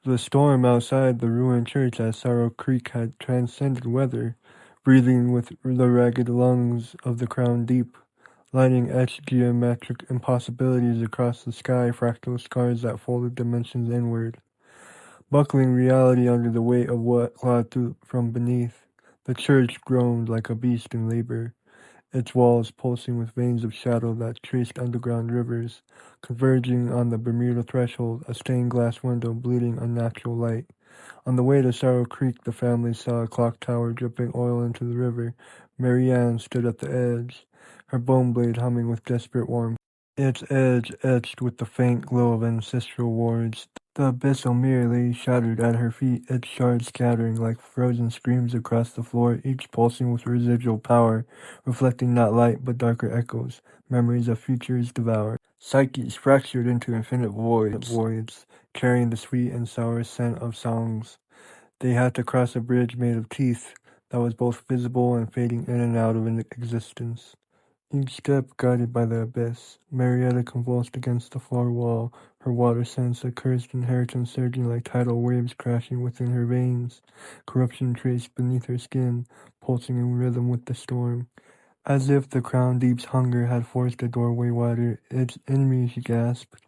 The storm outside the ruined church at Sorrow Creek had transcended weather, breathing with the ragged lungs of the crown deep, lighting etched geometric impossibilities across the sky, fractal scars that folded dimensions inward. Buckling reality under the weight of what clawed through from beneath, the church groaned like a beast in labor, its walls pulsing with veins of shadow that traced underground rivers, converging on the Bermuda threshold, a stained glass window bleeding unnatural light. On the way to Sorrow Creek, the family saw a clock tower dripping oil into the river. Maryanne stood at the edge, her bone blade humming with desperate warmth, its edge etched with the faint glow of ancestral wards. The abyssal mirror lay shattered at her feet, its shards scattering like frozen screams across the floor, each pulsing with residual power, reflecting not light but darker echoes, memories of futures devoured. Psyches fractured into infinite voids, carrying the sweet and sour scent of songs. They had to cross a bridge made of teeth that was both visible and fading in and out of existence. Each step guided by the abyss. Marietta convulsed against the floor wall, her water sense a cursed inheritance surging like tidal waves crashing within her veins, corruption traced beneath her skin, pulsing in rhythm with the storm. As if the crown deep's hunger had forced the doorway wider, its enemy, she gasped,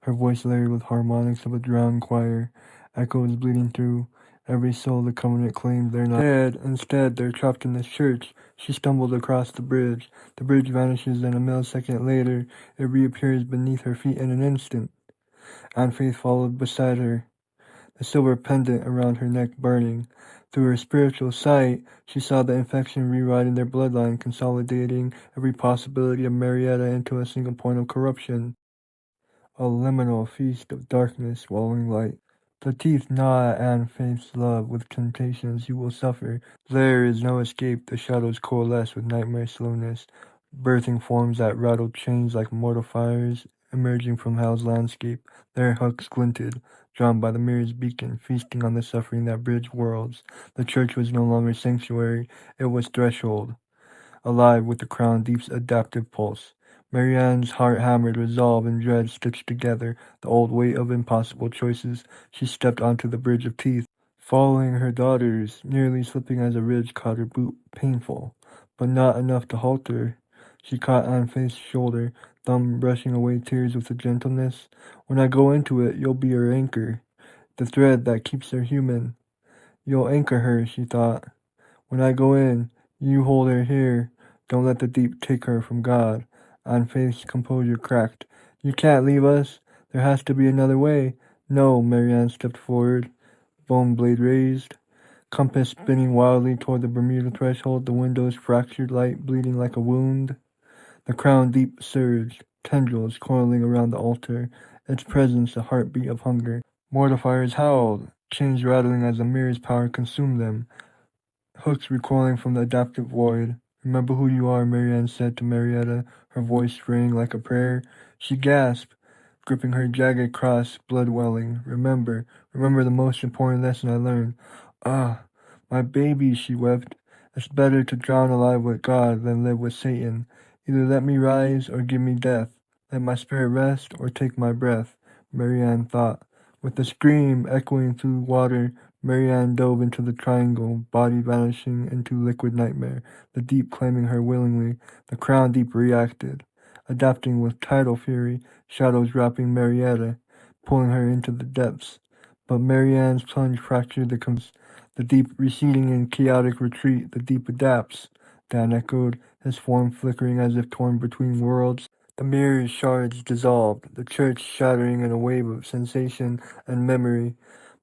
her voice layered with harmonics of a drowned choir, echoes bleeding through. Every soul the covenant claimed they're not dead. Instead, they're trapped in this church. She stumbled across the bridge. The bridge vanishes, and a millisecond later, it reappears beneath her feet in an instant. And Faith followed beside her, the silver pendant around her neck burning. Through her spiritual sight, she saw the infection rewriting their bloodline, consolidating every possibility of Marietta into a single point of corruption. A liminal feast of darkness swallowing light. The teeth gnaw at Anne Faith's love with temptations you will suffer. There is no escape, the shadows coalesce with nightmare slowness, birthing forms that rattled chains like mortal fires, emerging from hell's landscape, their hooks glinted, drawn by the mirror's beacon, feasting on the suffering that bridged worlds. The church was no longer sanctuary, it was threshold, alive with the crown deep's adaptive pulse. Maryanne's heart hammered, resolve and dread stitched together, the old weight of impossible choices. She stepped onto the bridge of teeth, following her daughters, nearly slipping as a ridge caught her boot, painful, but not enough to halt her. She caught Anne Faith's shoulder, thumb brushing away tears with a gentleness. When I go into it, you'll be her anchor, the thread that keeps her human. You'll anchor her, she thought. When I go in, you hold her here. Don't let the deep take her from God. Anne Faith's composure cracked. You can't leave us. There has to be another way. No, Maryanne stepped forward, bone blade raised, compass spinning wildly toward the Bermuda threshold, the window's fractured light bleeding like a wound. The crown deep surged, tendrils coiling around the altar, its presence a heartbeat of hunger. Mortifiers howled, chains rattling as the mirror's power consumed them, hooks recoiling from the adaptive void. Remember who you are, Maryanne said to Marietta, her voice fraying like a prayer. She gasped, gripping her jagged cross, blood welling. Remember the most important lesson I learned. Ah, my baby, she wept. It's better to drown alive with God than live with Satan. Either let me rise or give me death. Let my spirit rest or take my breath, Maryanne thought. With a scream echoing through water, Maryanne dove into the triangle, body vanishing into liquid nightmare, the deep claiming her willingly. The crown deep reacted, adapting with tidal fury, shadows wrapping Marietta, pulling her into the depths. But Maryanne's plunge fractured the deep receding in chaotic retreat. The deep adapts, Dan echoed, his form flickering as if torn between worlds. The mirror's shards dissolved, the church shattering in a wave of sensation and memory.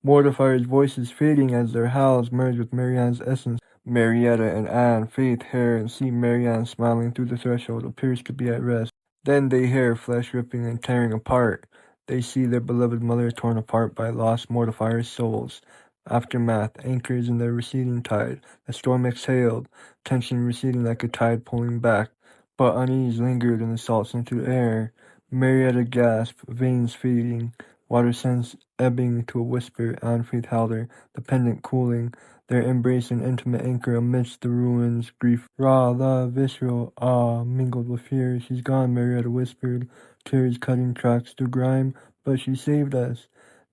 Mortifier's voices fading as their howls merged with Maryanne's essence. Marietta and Anne, Faith, hear and see Maryanne smiling through the threshold, appears to be at rest. Then they hear flesh ripping and tearing apart. They see their beloved mother torn apart by lost Mortifier's souls. Aftermath, anchors in the receding tide. The storm exhaled, tension receding like a tide pulling back. But unease lingered in the salt-scented air. Marietta gasped, veins fading, water sense ebbing to a whisper. Anne Faith held her, the pendant cooling, their embrace an intimate anchor amidst the ruins. Grief, raw, love, visceral, awe, mingled with fear. She's gone, Marietta whispered, tears cutting tracks through grime, but she saved us.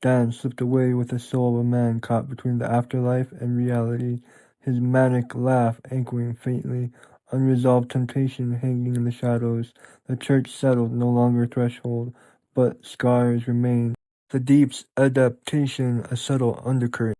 Dan slipped away with the soul of a man caught between the afterlife and reality, his manic laugh echoing faintly, unresolved temptation hanging in the shadows. The church settled, no longer a threshold, but scars remained. The deep's adaptation, a subtle undercurrent.